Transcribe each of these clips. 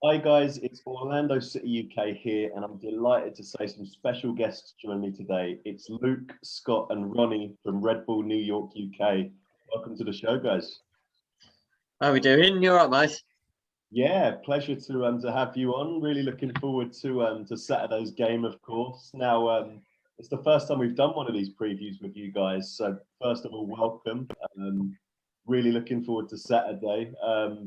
Hi guys, it's Orlando City UK here, and I'm delighted to say some special guests join me today. It's Luke, Scott, and Ronnie from Red Bull New York UK. Welcome to the show, guys. How we doing? You all right, mate? Yeah, pleasure to have you on. Really looking forward to Saturday's game, of course. Now, it's the first time we've done one of these previews with you guys, so first of all, welcome. Really looking forward to Saturday.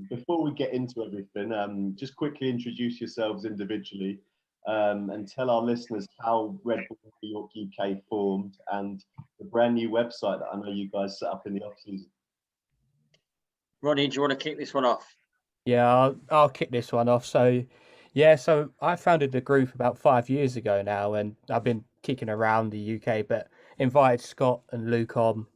Before we get into everything, just quickly introduce yourselves individually and tell our listeners how Red Bull New York UK formed and the brand new website that I know you guys set up in the off season. Ronnie, do you want to kick this one off? Yeah, I'll kick this one off. So I founded the group about 5 years ago now, and I've been kicking around the UK, but invited Scott and Luke on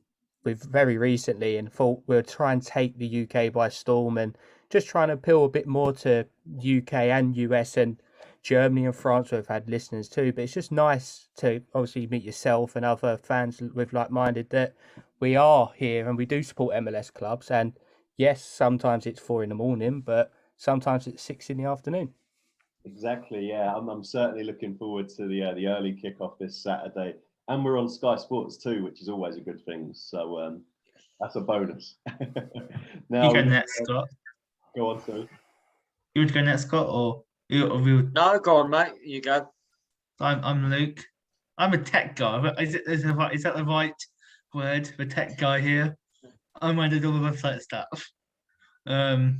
with very recently and thought we'll try and take the UK by storm and just trying to appeal a bit more to UK and US and Germany and France who have had listeners too. But it's just nice to obviously meet yourself and other fans with like-minded that we are here and we do support MLS clubs. And yes, sometimes it's 4 in the morning, but sometimes it's 6 in the afternoon. Exactly, yeah. I'm certainly looking forward to the early kickoff this Saturday, and we're on Sky Sports too, which is always a good thing. So that's a bonus. You Now, go next, Scott. go on, sorry. You want to go next, Scott, or you? No, go on, mate. You go. I'm Luke. I'm a tech guy. But is that the right word for tech guy here? I minded all the website stuff. I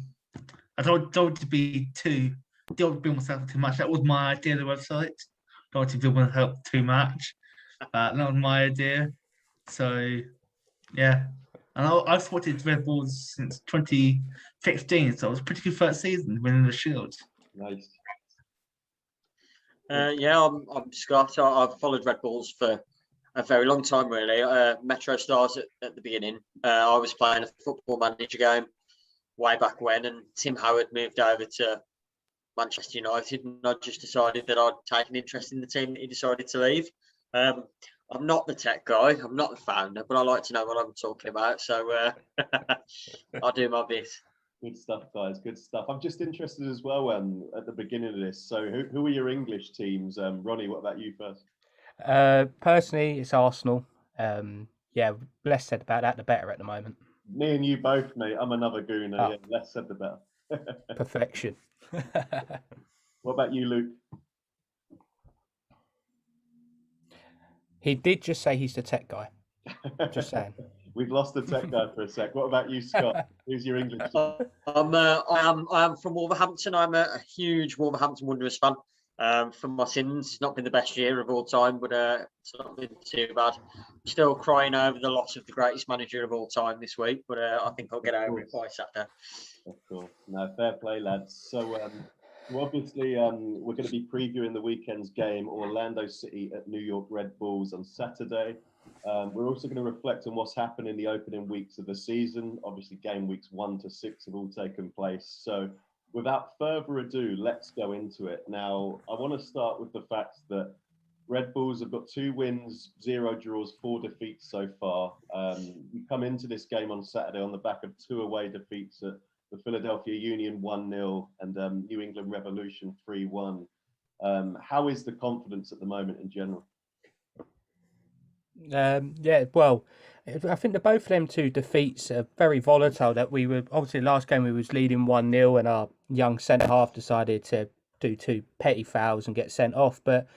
don't want to be don't build myself too much. That was my idea of the website. Don't want to build myself too much. That was my idea. So yeah. And I've supported Red Bulls since 2015, so it was a pretty good first season winning the Shield. Nice. Yeah, I'm Scott. I've followed Red Bulls for a very long time, really. Metro Stars at the beginning. I was playing a football manager game way back when, and Tim Howard moved over to Manchester United, and I just decided that I'd take an interest in the team that he decided to leave. I'm not the tech guy, I'm not the founder, but I like to know what I'm talking about, so I'll do my bit. Good stuff, guys. Good stuff. I'm just interested as well at the beginning of this. So, who are your English teams? Ronnie, what about you first? Personally, it's Arsenal. Yeah, less said about that, the better at the moment. Me and you both, mate. I'm another gooner. Oh. Yeah, less said the better. Perfection. What about you, Luke? He did just say he's the tech guy. Just saying. We've lost the tech guy for a sec. What about you, Scott? Who's your English team? I am from Wolverhampton. I'm a huge Wolverhampton Wanderers fan. From my sins, it's not been the best year of all time, but it's not been too bad. Still crying over the loss of the greatest manager of all time this week, but I think I'll get over it by Saturday. Of course. No, fair play, lads. So, obviously, we're going to be previewing the weekend's game, Orlando City at New York Red Bulls on Saturday. We're also going to reflect on what's happened in the opening weeks of the season. Obviously, game weeks 1 to 6 have all taken place. So, without further ado, let's go into it. Now, I want to start with the fact that Red Bulls have got 2 wins, 0 draws, 4 defeats so far. We come into this game on Saturday on the back of 2 away defeats at the Philadelphia Union 1-0 and New England Revolution 3-1. How is the confidence at the moment in general? Yeah, well, I think that both of them 2 defeats are very volatile. That we were obviously last game we was leading 1-0 and our young centre half decided to do 2 petty fouls and get sent off. But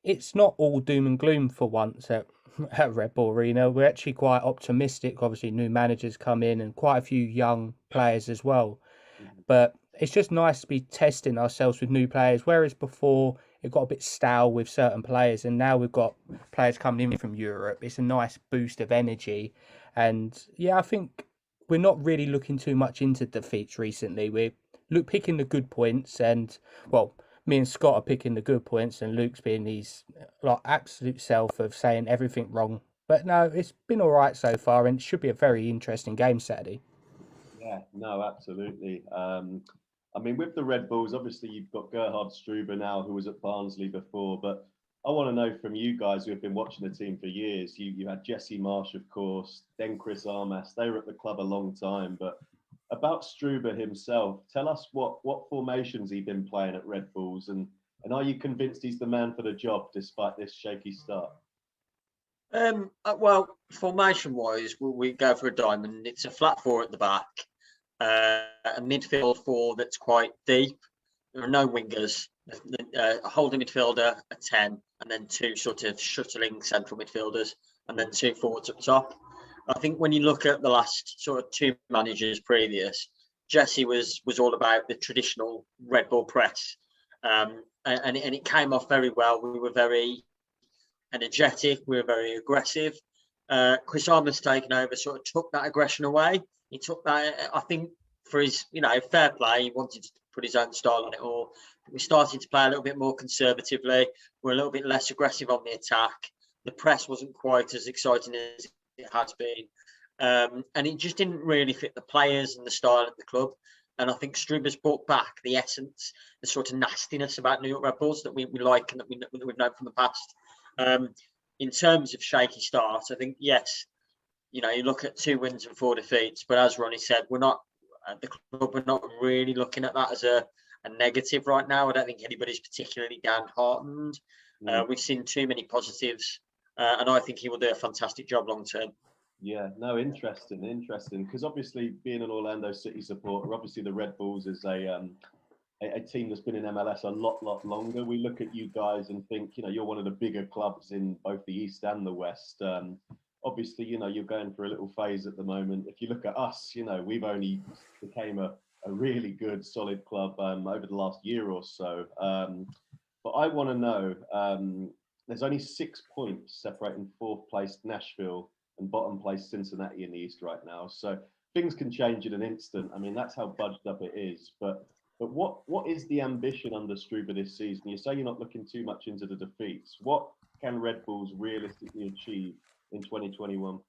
it's not all doom and gloom for once at Red Bull Arena. We're actually quite optimistic. Obviously, new managers come in and quite a few young players as well. But it's just nice to be testing ourselves with new players. Whereas before it got a bit stale with certain players, and now we've got players coming in from Europe. It's a nice boost of energy. And yeah, I think we're not really looking too much into defeats recently. We're picking the good points, and well, me and Scott are picking the good points, and Luke's being his like absolute self of saying everything wrong. But no, it's been all right so far, and it should be a very interesting game Saturday. Yeah, no, absolutely. I mean, with the Red Bulls, obviously you've got Gerhard Struber now, who was at Barnsley before, but I want to know from you guys who have been watching the team for years. You had Jesse Marsh, of course, then Chris Armas. They were at the club a long time, but about Struber himself, tell us what formations he's been playing at Red Bulls, and are you convinced he's the man for the job despite this shaky start? Well, formation-wise, we go for a diamond. It's a flat four at the back, a midfield four that's quite deep. There are no wingers, a holding midfielder, a 10, and then two sort of shuttling central midfielders, and then two forwards up top. I think when you look at the last sort of two managers previous, Jesse was all about the traditional Red Bull press, and it came off very well. We were very energetic, we were very aggressive. Chris Armour's taken over, sort of took that aggression away. He took that, I think, for his, fair play. He wanted to put his own style on it all. We started to play a little bit more conservatively. We're a little bit less aggressive on the attack. The press wasn't quite as exciting as it has been. And it just didn't really fit the players and the style of the club. And I think Struber's brought back the essence, the sort of nastiness about New York Red Bulls that we like and that we've known from the past. In terms of shaky start, I think, yes, you look at 2 wins and 4 defeats, but as Ronnie said, we're not at the club, we're not really looking at that as a negative right now. I don't think anybody's particularly downhearted. We've seen too many positives, and I think he will do a fantastic job long term. Yeah, no, interesting, because obviously being an Orlando City supporter, obviously the Red Bulls is a team that's been in MLS a lot longer. We look at you guys and think, you're one of the bigger clubs in both the East and the West. Obviously, you're going through a little phase at the moment. If you look at us, we've only became a really good, solid club over the last year or so. But I want to know, there's only 6 points separating 4th place Nashville and bottom place Cincinnati in the East right now. So things can change in an instant. I mean, that's how budged up it is. But what is the ambition under Struber this season? You say you're not looking too much into the defeats. What can Red Bulls realistically achieve in 2021?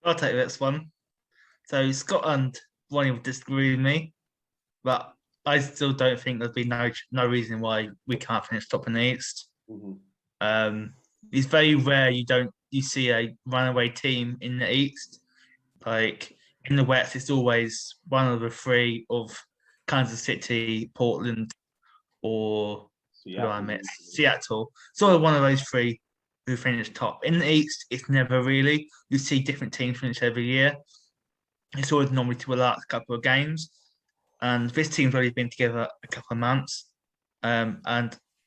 I'll take this one. So Scott and Ronnie will disagree with me, but I still don't think there'd be no reason why we can't finish top in the East. Mm-hmm. It's very rare you see a runaway team in the East. Like in the West, it's always one of the 3 of Kansas City, Portland, or Seattle. Sort of one of those 3 who finish top. In the East, it's never really. You see different teams finish every year. It's always normally to the last couple of games. And this team's already been together a couple of months. And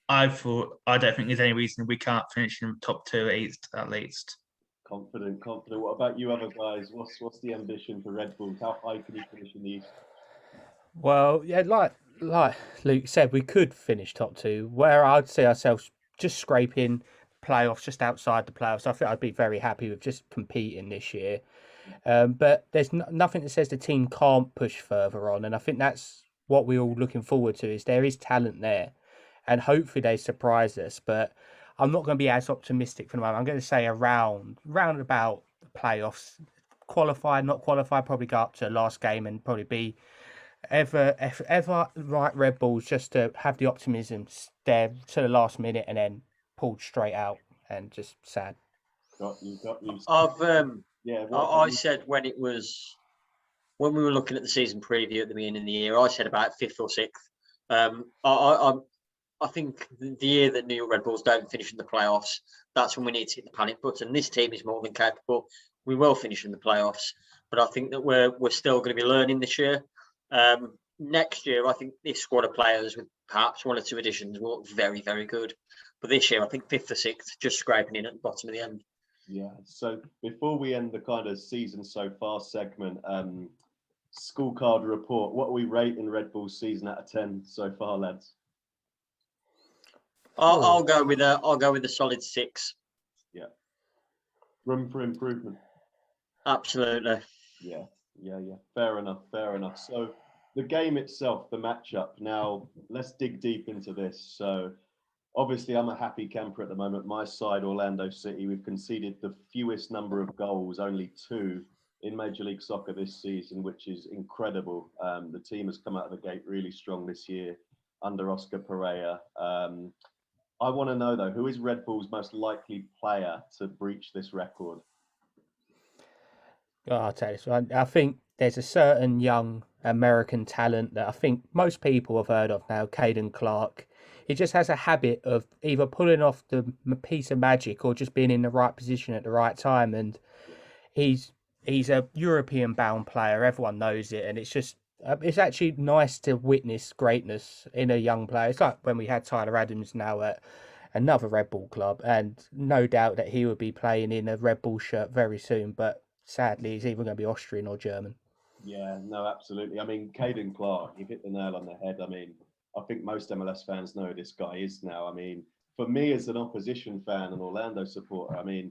I don't think there's any reason we can't finish in the top 2 East at least. Confident. What about you other guys? What's the ambition for Red Bulls? How high can you finish in the East? Well, yeah, like Luke said, we could finish top 2, where I'd see ourselves just scraping playoffs, just outside the playoffs. I think I'd be very happy with just competing this year. But there's nothing that says the team can't push further on, and I think that's what we're all looking forward to. Is there is talent there, and hopefully they surprise us. But I'm not going to be as optimistic for the moment. I'm going to say round about the playoffs, qualified, not qualified, probably go up to the last game and probably be ever right Red Bulls, just to have the optimism there to the last minute and then pulled straight out, and just sad. Got you. I said when we were looking at the season preview at the beginning of the year, I said about 5th or 6th. I think the year that New York Red Bulls don't finish in the playoffs, that's when we need to hit the panic button. This team is more than capable. We will finish in the playoffs, but I think that we're still going to be learning this year. Next year, I think this squad of players with perhaps 1 or 2 additions will look very, very good. But this year, I think 5th or 6th, just scraping in at the bottom of the end. Yeah. So before we end the kind of season so far segment, scorecard report. What are we rating Red Bull's season out of 10 so far, lads? I'll go with a solid 6. Yeah. Room for improvement. Absolutely. Yeah. Fair enough. So the game itself, the matchup. Now let's dig deep into this. So obviously I'm a happy camper at the moment. My side, Orlando City, we've conceded the fewest number of goals, only 2 in Major League Soccer this season, which is incredible. The team has come out of the gate really strong this year under Oscar Pereira. I want to know, though, who is Red Bull's most likely player to breach this record? I'll tell you this one. I think there's a certain young American talent that I think most people have heard of now, Caden Clark. He just has a habit of either pulling off the piece of magic or just being in the right position at the right time. And he's a European-bound player. Everyone knows it, and it's actually nice to witness greatness in a young player. It's like when we had Tyler Adams now at another Red Bull club, and no doubt that he will be playing in a Red Bull shirt very soon. But sadly, he's either going to be Austrian or German. Yeah, no, absolutely. I mean, Caden Clark, you hit the nail on the head. I mean, I think most MLS fans know who this guy is now. I mean, for me as an opposition fan and Orlando supporter, I mean,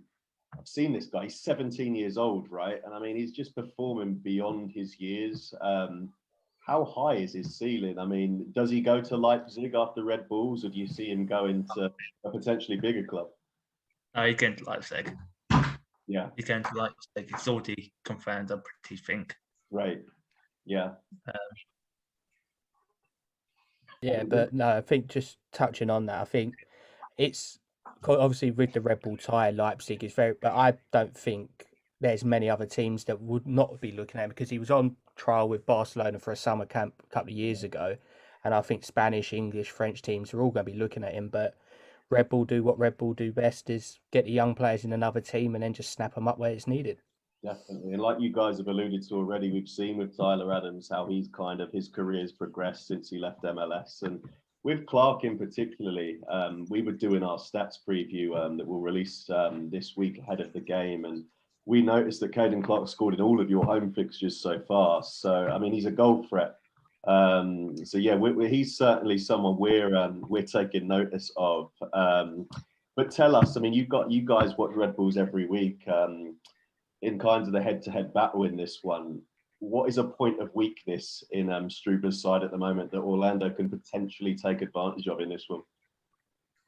I've seen this guy. He's 17 years old, right? And I mean, he's just performing beyond his years. How high is his ceiling? I mean, does he go to Leipzig after Red Bulls, or do you see him going to a potentially bigger club? No, he's going to Leipzig. Yeah. He's going to Leipzig. It's already confirmed, I pretty think. Right. Yeah. Yeah, but no, I think just touching on that, I think it's obviously with the Red Bull tie, Leipzig is very, but I don't think there's many other teams that would not be looking at him, because he was on trial with Barcelona for a summer camp a couple of years ago, and I think Spanish, English, French teams are all going to be looking at him. But Red Bull do what Red Bull do best, is get the young players in another team and then just snap them up where it's needed. Definitely. And like you guys have alluded to already, we've seen with Tyler Adams how his career's progressed since he left MLS. And with Clark in particularly, we were doing our stats preview that we'll release this week ahead of the game. And we noticed that Caden Clark scored in all of your home fixtures so far. So, I mean, he's a goal threat. So yeah, he's certainly someone we're taking notice of. But tell us, I mean, you guys watch Red Bulls every week. In kinds of the head-to-head battle in this one, what is a point of weakness in Struber's side at the moment that Orlando can potentially take advantage of in this one?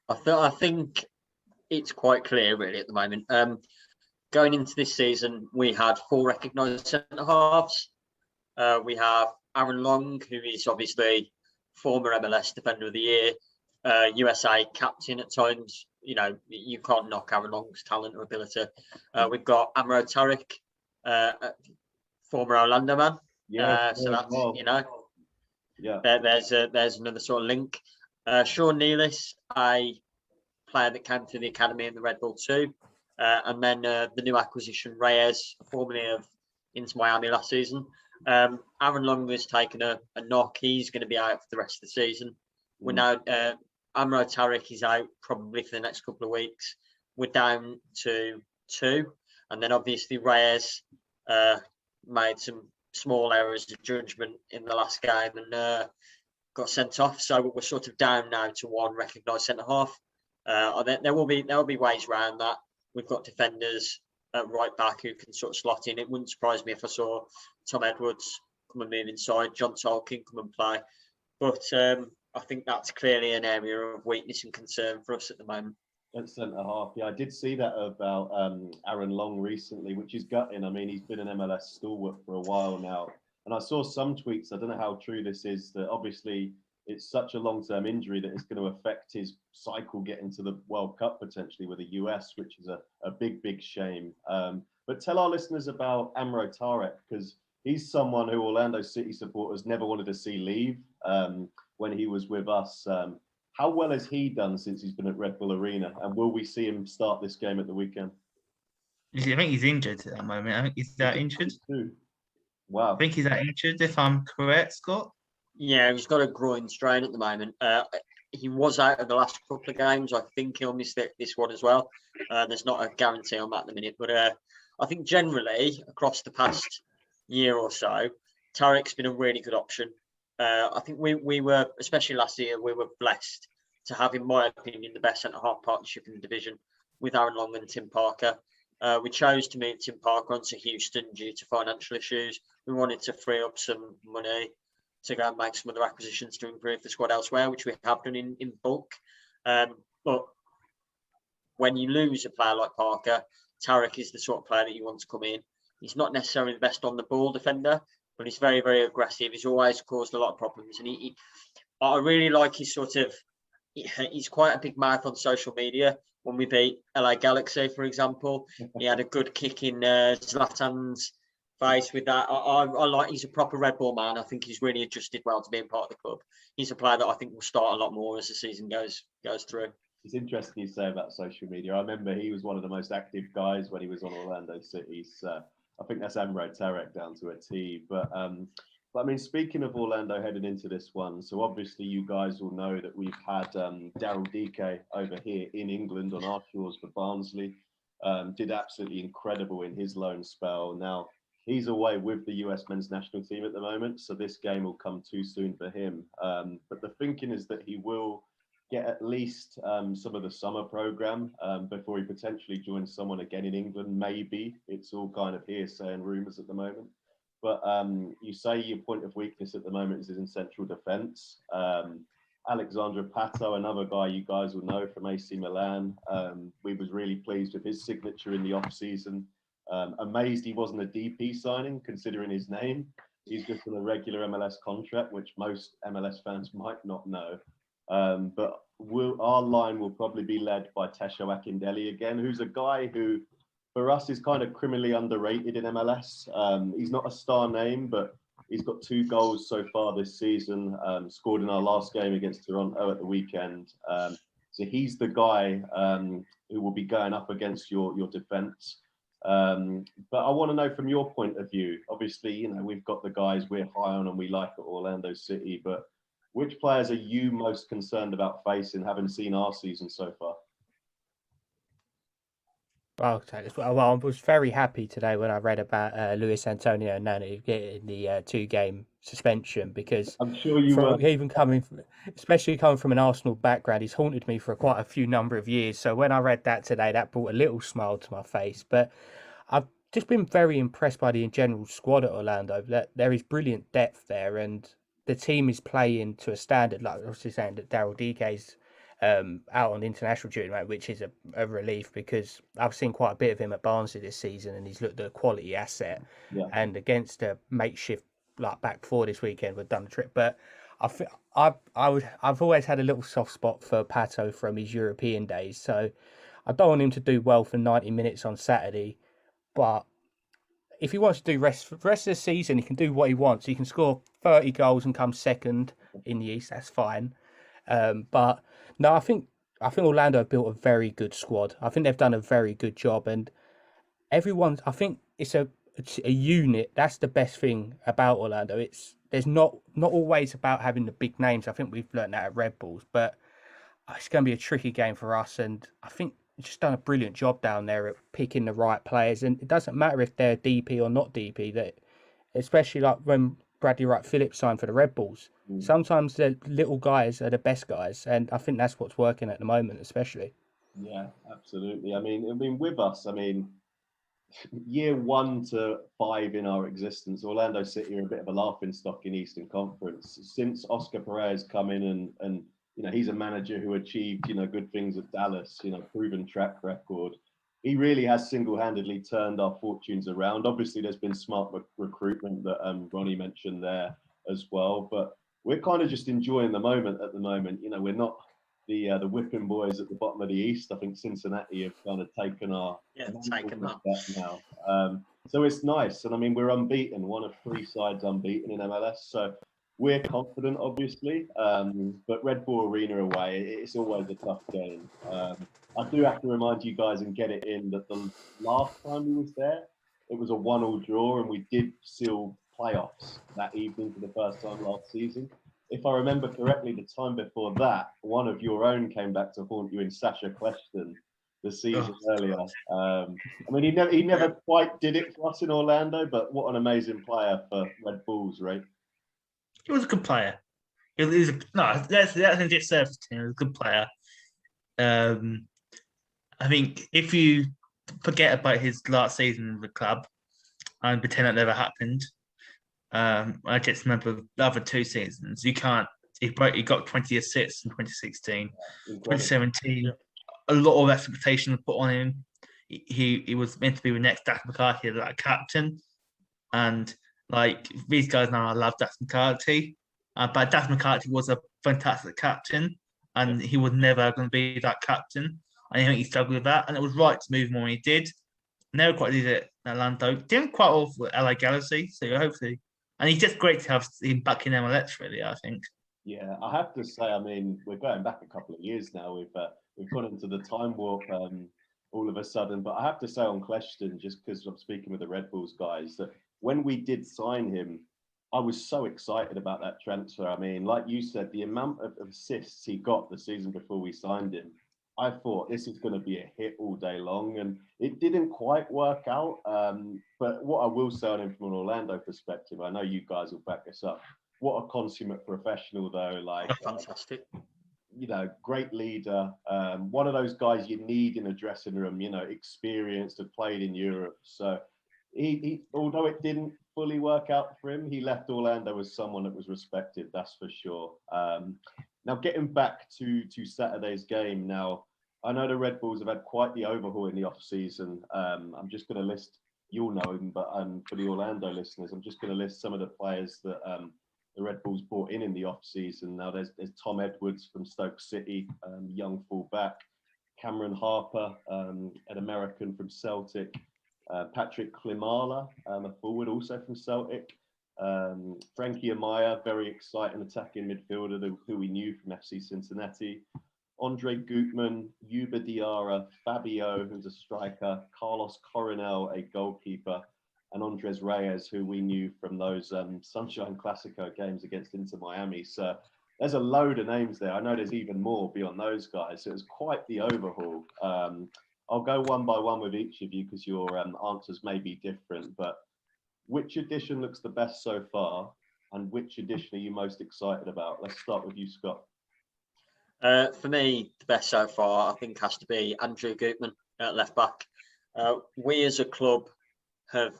I think it's quite clear, really, at the moment. Going into this season, we had 4 recognised centre halves. We have Aaron Long, who is obviously former MLS Defender of the Year, USA captain at times. You know, you can't knock Aaron Long's talent or ability. We've got Amro Tariq, former Orlando man. So that's, well, you know, yeah. There's another sort of link. Sean Nealis, a player that came through the academy in the Red Bull 2. And then the new acquisition, Reyes, formerly of Inter Miami last season. Aaron Long has taken a knock. He's going to be out for the rest of the season. We're now... Amro Tariq is out probably for the next couple of weeks. We're down to 2. And then obviously Reyes made some small errors of judgment in the last game and got sent off. So we're sort of down now to 1 recognised centre-half. There will be ways around that. We've got defenders at right back who can sort of slot in. It wouldn't surprise me if I saw Tom Edwards come and move inside, John Tolkien come and play. But I think that's clearly an area of weakness and concern for us at the moment. At centre half, yeah, I did see that about Aaron Long recently, which is gutting. I mean, he's been an MLS stalwart for a while now, and I saw some tweets. I don't know how true this is. That obviously it's such a long-term injury that it's going to affect his cycle getting to the World Cup potentially with the US, which is a big shame. But tell our listeners about Amro Tariq, because he's someone who Orlando City supporters never wanted to see leave. When he was with us. How well has he done since he's been at Red Bull Arena? And will we see him start this game at the weekend? I think he's injured at the moment. I think he's injured. Wow. I think he's injured, if I'm correct, Scott. Yeah, he's got a groin strain at the moment. He was out of the last couple of games. I think he'll miss this one as well. There's not a guarantee on that at the minute. But I think generally, across the past year or so, Tariq's been a really good option. I think we were, especially last year, we were blessed to have, in my opinion, the best centre-half partnership in the division with Aaron Long and Tim Parker. We chose to move Tim Parker onto Houston due to financial issues. We wanted to free up some money to go and make some other acquisitions to improve the squad elsewhere, which we have done in bulk. But when you lose a player like Parker, Tariq is the sort of player that you want to come in. He's not necessarily the best on the ball defender, but he's very, very aggressive. He's always caused a lot of problems. And I really like his he's quite a big mouth on social media. When we beat LA Galaxy, for example, he had a good kick in Zlatan's face with that. I like, he's a proper Red Bull man. I think he's really adjusted well to being part of the club. He's a player that I think will start a lot more as the season goes through. It's interesting you say about social media. I remember he was one of the most active guys when he was on Orlando City's. I think that's Amro Tarek down to a T. But I mean, speaking of Orlando heading into this one, so obviously you guys will know that we've had Daryl Dike over here in England on our shores for Barnsley. Did absolutely incredible in his loan spell. Now, he's away with the US men's national team at the moment, so this game will come too soon for him. But the thinking is that he will get at least some of the summer program before he potentially joins someone again in England. Maybe. It's all kind of hearsay and rumours at the moment. But you say your point of weakness at the moment is in central defence. Alexandre Pato, another guy you guys will know from AC Milan. We was really pleased with his signature in the off-season. Amazed he wasn't a DP signing, considering his name. He's just on a regular MLS contract, which most MLS fans might not know. But our line will probably be led by Tesho Akindele again, who's a guy who, for us, is kind of criminally underrated in MLS. He's not a star name, but he's got 2 goals so far this season, scored in our last game against Toronto at the weekend. So he's the guy who will be going up against your defence. But I want to know from your point of view, obviously, you know, we've got the guys we're high on and we like at Orlando City, but which players are you most concerned about facing, having seen our season so far? Well, I was very happy today when I read about Luis Antonio Nani getting the 2-game suspension, because I'm sure you were. Even especially coming from an Arsenal background, he's haunted me for quite a few number of years. So when I read that today, that brought a little smile to my face. But I've just been very impressed by the general squad at Orlando. That there is brilliant depth there, and the team is playing to a standard. Like I was just saying that Daryl Dike's out on international duty, which is a relief, because I've seen quite a bit of him at Barnsley this season, and he's looked at a quality asset. Yeah. And against a makeshift like back four this weekend, we've done the trip. But I've always had a little soft spot for Pato from his European days, so I don't want him to do well for 90 minutes on Saturday. But if he wants to do the rest of the season, he can do what he wants. He can score 30 goals and come second in the East. That's fine. But no, I think Orlando have built a very good squad. I think they've done a very good job, and I think it's a unit. That's the best thing about Orlando. There's not always about having the big names. I think we've learned that at Red Bulls, but it's going to be a tricky game for us, and I think they've just done a brilliant job down there at picking the right players. And it doesn't matter if they're DP or not DP. That especially like when Bradley Wright Phillips signed for the Red Bulls. Sometimes the little guys are the best guys, and I think that's what's working at the moment, especially. Yeah, absolutely. I mean, with us, year 1 to 5 in our existence, Orlando City are a bit of a laughing stock in Eastern Conference. Since Oscar Pereira's come in and you know, he's a manager who achieved, you know, good things at Dallas, you know, proven track record. He really has single-handedly turned our fortunes around. Obviously, there's been smart recruitment that Ronnie mentioned there as well, but we're kind of just enjoying the moment at the moment. You know, we're not the whipping boys at the bottom of the East. I think Cincinnati have kind of taken our now. So it's nice, and I mean, we're unbeaten, one of 3 sides unbeaten in MLS. So we're confident, obviously, but Red Bull Arena away, it's always a tough game. I do have to remind you guys and get it in that the last time we was there, it was a 1-1 draw, and we did seal playoffs that evening for the first time last season. If I remember correctly, the time before that, one of your own came back to haunt you in Sasha Question the season earlier. I mean, he never quite did it for us in Orlando, but what an amazing player for Red Bulls, right? He was a good player. That's a disservice to him. He was a good player. I think if you forget about his last season in the club and pretend that never happened, I just remember the other 2 seasons. You can't. He got 20 assists in 2016, 2017. A lot of expectation was put on him. He was meant to be the next Dax McCarthy, like captain, and like these guys now, I love Dax McCarthy, but Dax McCarthy was a fantastic captain, and he was never going to be that captain. I think he struggled with that, and it was right to move him when he did. Never quite did it Orlando. Doing quite well for LA Galaxy, so hopefully. And he's just great to have him back in MLS, really, I think. Yeah, I have to say, I mean, we're going back a couple of years now. We've gone into the time warp all of a sudden. But I have to say on question, just because I'm speaking with the Red Bulls guys, that when we did sign him, I was so excited about that transfer. I mean, like you said, the amount of assists he got the season before we signed him, I thought this is going to be a hit all day long, and it didn't quite work out. But what I will say on him from an Orlando perspective, I know you guys will back this up. What a consummate professional, though. Like, Fantastic. you know, great leader. One of those guys you need in a dressing room. You know, experienced, have played in Europe. So he although it didn't fully work out for him, he left Orlando as someone that was respected. That's for sure. Now, getting back to Saturday's game. Now, I know the Red Bulls have had quite the overhaul in the off season. I'm just going to list. You'll know him, but for the Orlando listeners, I'm just going to list some of the players that the Red Bulls brought in the off season. Now there's Tom Edwards from Stoke City, young fullback. Cameron Harper, an American from Celtic. Patrick Klimala, a forward also from Celtic. Frankie Amaya, very exciting attacking midfielder who we knew from FC Cincinnati. Andre Goodman, Yuba Diarra, Fabio, who's a striker, Carlos Coronel, a goalkeeper, and Andres Reyes, who we knew from those Sunshine Classico games against Inter Miami. So there's a load of names there. I know there's even more beyond those guys. So it was quite the overhaul. I'll go one by one with each of you because your answers may be different. But which edition looks the best so far, and which edition are you most excited about? Let's start with you, Scott. For me, the best so far, I think, has to be Andrew Goodman at left back. We as a club have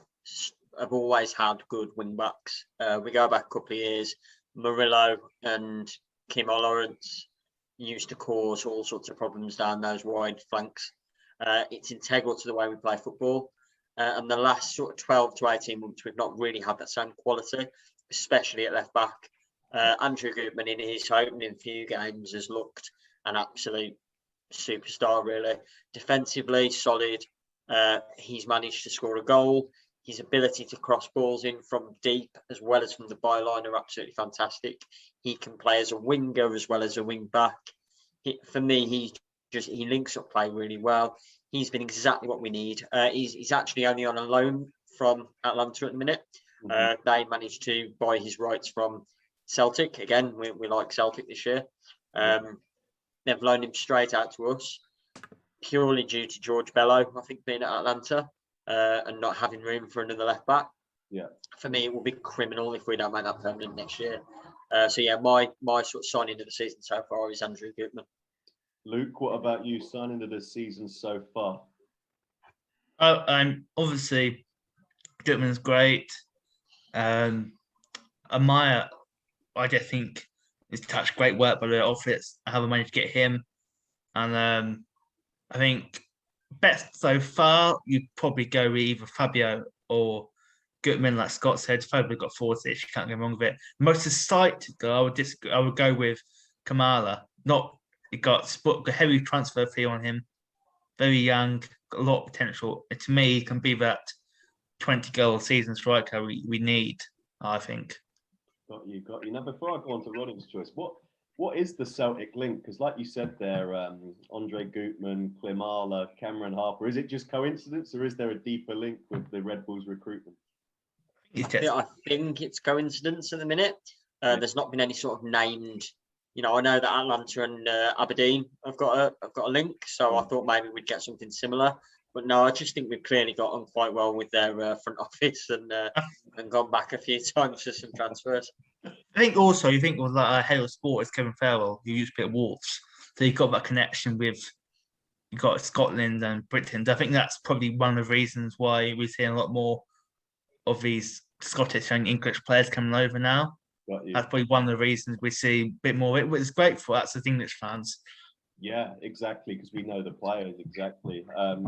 always had good wing backs. We go back a couple of years. Murillo and Kimo Lawrence used to cause all sorts of problems down those wide flanks. It's integral to the way we play football. And the last sort of 12 to 18 months, we've not really had that same quality, especially at left back. Andrew Goodman in his opening few games has looked an absolute superstar, really. Defensively, solid. He's managed to score a goal. His ability to cross balls in from deep as well as from the byline are absolutely fantastic. He can play as a winger as well as a wing back. For me, he links up play really well. He's been exactly what we need. He's actually only on a loan from Atlanta at the minute. They managed to buy his rights from Celtic. Again, we like Celtic this year. They've loaned him straight out to us, purely due to George Bello, I think, being at Atlanta and not having room for another left back. Yeah. For me, it will be criminal if we don't make that permanent next year. So yeah, my sort of signing of the season so far is Andrew Goodman. Luke, what about you signing of the season so far? Obviously Goodman's great. Amaya, I just think it's touched great work by the office. I haven't managed to get him, and I think best so far you'd probably go with either Fabio or Goodman, like Scott said. Fabio got 40, you can't go wrong with it. Most excited though, I would go with Kamala. It got a heavy transfer fee on him. Very young, got a lot of potential. And to me, he can be that 20-goal season striker we need, I think. Got you. Now, before I go on to Ronnie's choice, what is the Celtic link? Because like you said there, Andre Goodman, Klimala, Cameron Harper, is it just coincidence or is there a deeper link with the Red Bulls recruitment? I think it's coincidence at the minute. There's not been any sort of named. I know that Atlanta and Aberdeen have got a link, so I thought maybe we'd get something similar. But no, I just think we've clearly got on quite well with their front office and gone back a few times for some transfers. I think also you think with like head of sport is Kevin Farrell, who used to be at Wolves, so you've got that connection with Scotland and Britain. I think that's probably one of the reasons why we're seeing a lot more of these Scottish and English players coming over now. That's probably one of the reasons we see a bit more. It's great for us as English fans. Yeah, exactly, because we know the players, exactly.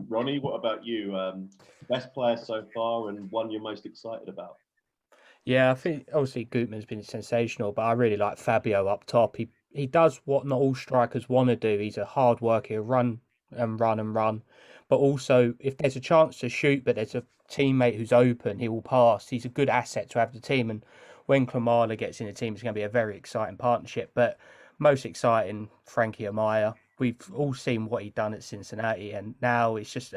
Ronnie, what about you? Best player so far and one you're most excited about? Yeah, I think obviously Goodman's been sensational, but I really like Fabio up top. He does what not all strikers want to do. He's a hard worker, run and run and run. But also, if there's a chance to shoot, but there's a teammate who's open, he will pass. He's a good asset to have the team. And when Klimala gets in the team, it's going to be a very exciting partnership. But most exciting, Frankie Amaya. We've all seen what he's done at Cincinnati, and now it's just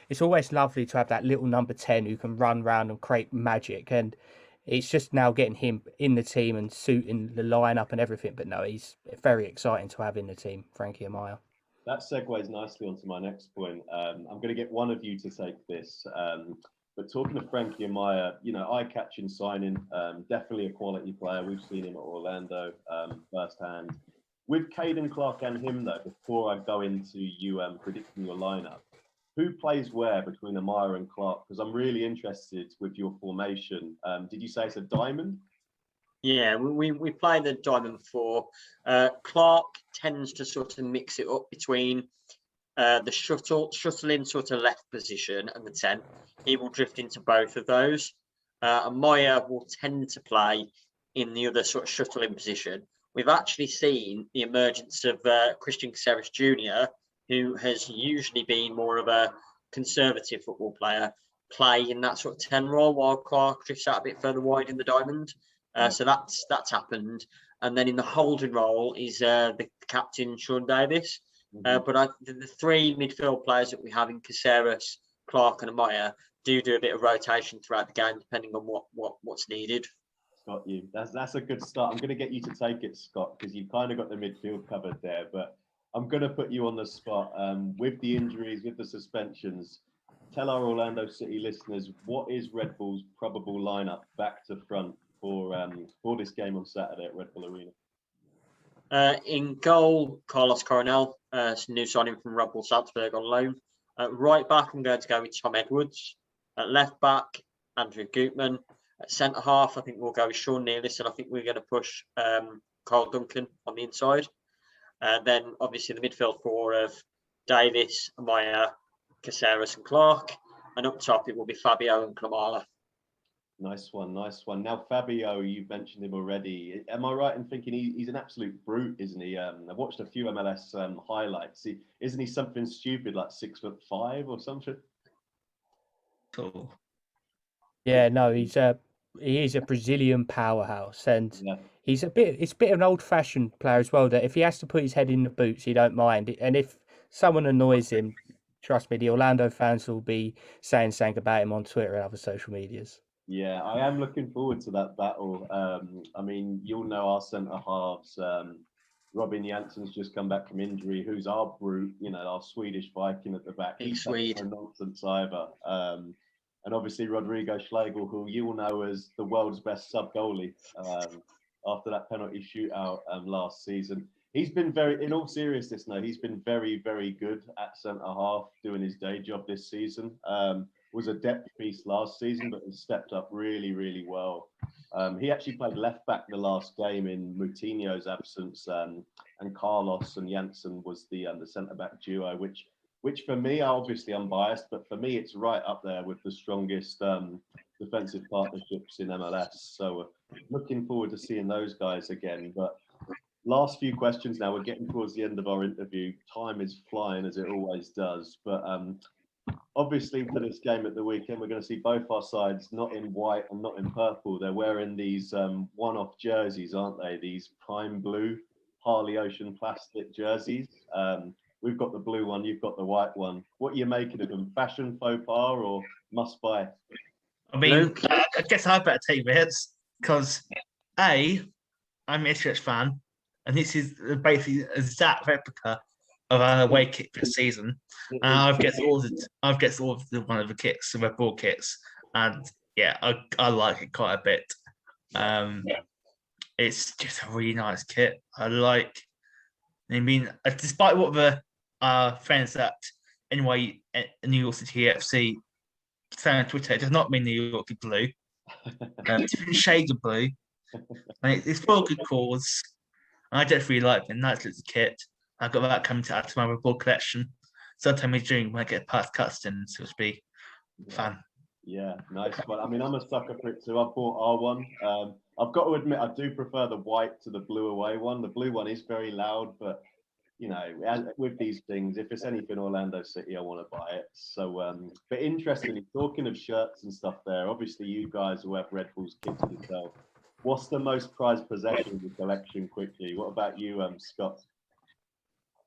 it's always lovely to have that little number 10 who can run around and create magic. And it's just now getting him in the team and suiting the lineup and everything. But no, he's very exciting to have in the team, Frankie Amaya. That segues nicely onto my next point. I'm going to get one of you to take this. But talking to Frankie Amaya, eye-catching signing, definitely a quality player. We've seen him at Orlando firsthand. With Caden Clark and him, though, before I go into you predicting your lineup, who plays where between Amaya and Clark? Because I'm really interested with your formation. Did you say it's a diamond? Yeah, we play the diamond 4. Clark tends to sort of mix it up between the shuttling sort of left position and the 10. He will drift into both of those. And Maya will tend to play in the other sort of shuttling position. We've actually seen the emergence of Christian Caceres Jr., who has usually been more of a conservative football player, play in that sort of 10 role, while Clark drifts out a bit further wide in the diamond. So that's happened. And then in the holding role is the captain, Sean Davis. But the 3 midfield players that we have in Caceres, Clark and Amaya do a bit of rotation throughout the game, depending on what's needed. Got you. That's a good start. I'm going to get you to take it, Scott, because you've kind of got the midfield covered there. But I'm going to put you on the spot with the injuries, with the suspensions. Tell our Orlando City listeners, what is Red Bull's probable lineup back to front for this game on Saturday at Red Bull Arena? In goal, Carlos Coronel, new signing from Red Bull Salzburg on loan. Right back, I'm going to go with Tom Edwards. At left back, Andrew Goodman. At centre half, I think we'll go with Sean Nealis, and I think we're going to push Carl Duncan on the inside. Then, obviously, the midfield 4 of Davis, Amaya, Caceres, and Clark. And up top, it will be Fabio and Klimala. Nice one. Now, Fabio, you've mentioned him already. Am I right in thinking he's an absolute brute, isn't he? I've watched a few MLS highlights. Isn't he something stupid, like 6'5" or something? Cool. Yeah, no, he is a Brazilian powerhouse, and he's a bit of an old-fashioned player as well. That if he has to put his head in the boots, he don't mind. And if someone annoys him, trust me, the Orlando fans will be saying something about him on Twitter and other social medias. Yeah, I am looking forward to that battle. I mean, you'll know our centre halves. Robin Jansson's just come back from injury. Who's our brute? Our Swedish Viking at the back. He's no nonsense either. And obviously Rodrigo Schlegel, who you will know as the world's best sub goalie after that penalty shootout last season. He's been in all seriousness now, he's been very, very good at centre half, doing his day job this season. Was a depth piece last season, but has stepped up really, really well. He actually played left back the last game in Moutinho's absence, and Carlos and Janssen was the centre back duo, which for me, obviously I'm biased, but for me it's right up there with the strongest defensive partnerships in MLS. So looking forward to seeing those guys again. But last few questions now. We're getting towards the end of our interview. Time is flying as it always does. But obviously for this game at the weekend, we're going to see both our sides not in white and not in purple. They're wearing these one-off jerseys, aren't they? These prime blue Harley Ocean plastic jerseys. We've got the blue one, you've got the white one. What are you making of them? Fashion faux pas or must buy? I mean, I guess I better take this because I'm an Ipswich fan, and this is basically an exact replica of our away kit for the season. And I've got all of the one of the kits, the Red Bull kits, and yeah, I like it quite a bit. It's just a really nice kit. I mean, despite what the friends at NY New York City FC say on Twitter, it does not mean New York is blue. Different shades of blue, and it's for a good cause. I just really like the nice little kit. I've got that coming to add to my Red Bull collection. Sometime in June when I get past custom, so it'll be fun. Yeah, nice one. I mean, I'm a sucker for it too. I bought our one. I've got to admit, I do prefer the white to the blue away one. The blue one is very loud, but with these things, if it's anything Orlando City, I want to buy it. So, but interestingly, talking of shirts and stuff there, obviously you guys who have Red Bulls kits yourself, what's the most prized possession in the collection quickly? What about you, Scott?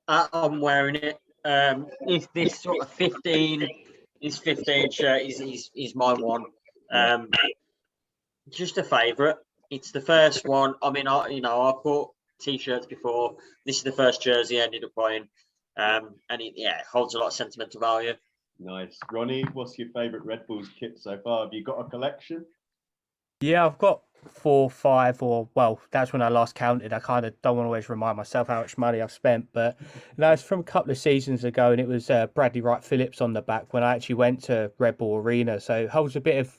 I'm wearing it. If this sort of 15 shirt is my one. Just a favourite. It's the first one. I mean, I bought t-shirts before. This is the first jersey I ended up buying, and it holds a lot of sentimental value. Nice, Ronnie. What's your favourite Red Bulls kit so far? Have you got a collection? Yeah, I've got 4, 5, or well, that's when I last counted. I kind of don't want to always remind myself how much money I've spent, but no, it's from a couple of seasons ago, and it was Bradley Wright Phillips on the back when I actually went to Red Bull Arena. So it holds a bit of,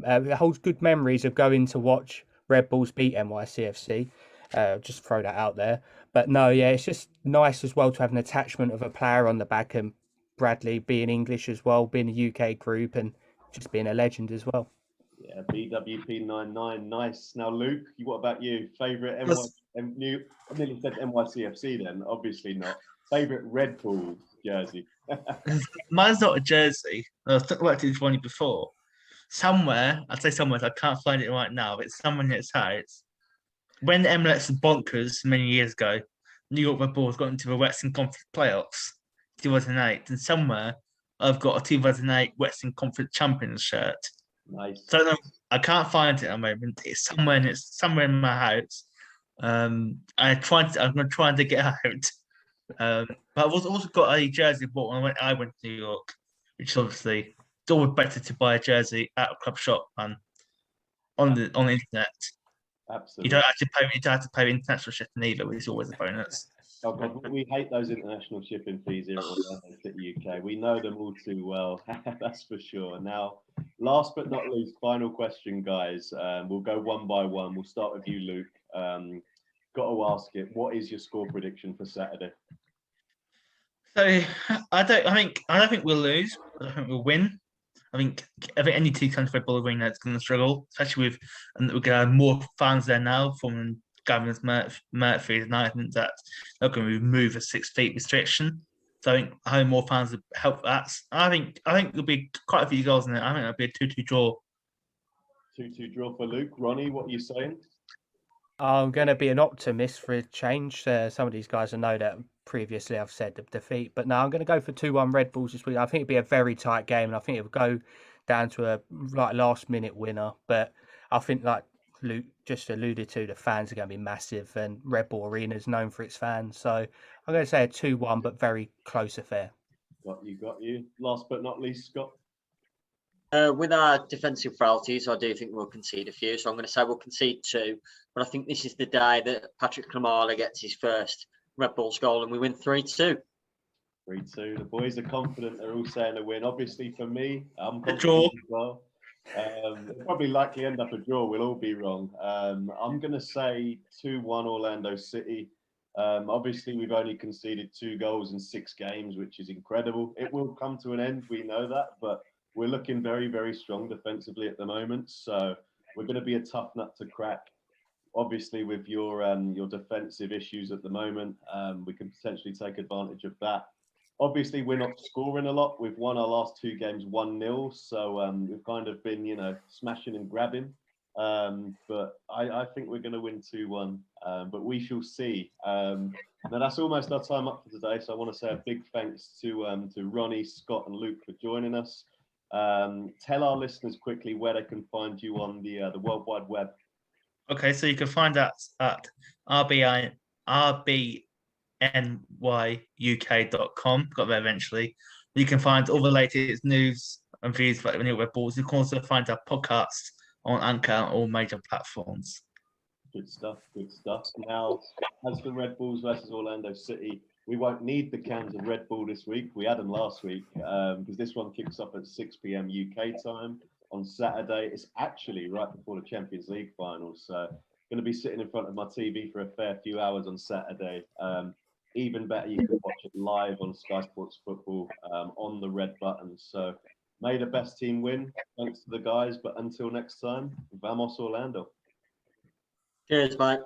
it holds good memories of going to watch Red Bulls beat NYCFC. Just throw that out there. But no, yeah, it's just nice as well to have an attachment of a player on the back, and Bradley being English as well, being a UK group, and just being a legend as well. Yeah, BWP99, nice. Now, Luke, what about you? Favorite I nearly said NYCFC then, obviously not. Favorite Red Bulls jersey? Mine's not a jersey. I've talked about this one before. Somewhere, I'd say somewhere, I can't find it right now. It's somewhere in its house. When the MLS was bonkers many years ago, New York Red Bulls got into the Western Conference playoffs, 2008, and somewhere I've got a 2008 Western Conference Champions shirt. Nice. So I can't find it at the moment. It's somewhere in my house. I'm going to try and dig it out. But I've also got a jersey bought when I went to New York, which obviously it's always better to buy a jersey at a club shop than on the internet. Absolutely. You don't have to pay international shipping either, which is always a bonus. Oh God, we hate those international shipping fees here at Orlando City UK. We know them all too well, that's for sure. Now, last but not least, final question, guys. We'll go one by one. We'll start with you, Luke. Got to ask it. What is your score prediction for Saturday? So I don't think we'll lose. I think we'll win. I think any two countries Red Bull Arena is going to struggle, especially with and we're going to have more fans there now from Gavin's Murphy, and I think that they're going to remove a 6 feet restriction. So I think having more fans will help that. I think there'll be quite a few goals in it. I think it'll be a 2-2 draw. 2-2 draw for Luke. Ronnie, what are you saying? I'm going to be an optimist for a change. Some of these guys will know that previously I've said the defeat, but no, I'm going to go for 2-1 Red Bulls this week. I think it'll be a very tight game, and I think it'll go down to a last minute winner. But I think, like Luke just alluded to, the fans are going to be massive, and Red Bull Arena is known for its fans. So I'm going to say a 2-1, but very close affair. Got you. Last but not least, Scott. With our defensive frailties, I do think we'll concede a few. So I'm going to say we'll concede 2. But I think this is the day that Patrick Klimala gets his first Red Bulls goal and we win 3-2. 3-2. The boys are confident. They're all saying a win. Obviously, for me, I'm confident draw as well. It'll probably likely end up a draw. We'll all be wrong. I'm going to say 2-1 Orlando City. Obviously, we've only conceded 2 goals in 6 games, which is incredible. It will come to an end. We know that, but we're looking very, very strong defensively at the moment. So we're going to be a tough nut to crack. Obviously, with your defensive issues at the moment, we can potentially take advantage of that. Obviously, we're not scoring a lot. We've won our last 2 games 1-0, so we've kind of been, smashing and grabbing. But I think we're going to win 2-1. But we shall see. Now that's almost our time up for today. So I want to say a big thanks to Ronnie, Scott, and Luke for joining us. Tell our listeners quickly where they can find you on the World Wide Web. Okay, so you can find us at RBNYUK.com. Got there eventually. You can find all the latest news and views about the New Red Bulls. You can also find our podcasts on Anchor and all major platforms. Good stuff. Now, as for Red Bulls versus Orlando City, we won't need the cans of Red Bull this week. We had them last week because this one kicks off at 6 p.m. UK time on Saturday. It's actually right before the Champions League finals. So going to be sitting in front of my TV for a fair few hours on Saturday. Even better, you can watch it live on Sky Sports Football on the red button. So may the best team win. Thanks to the guys. But until next time, vamos Orlando. Cheers, mate.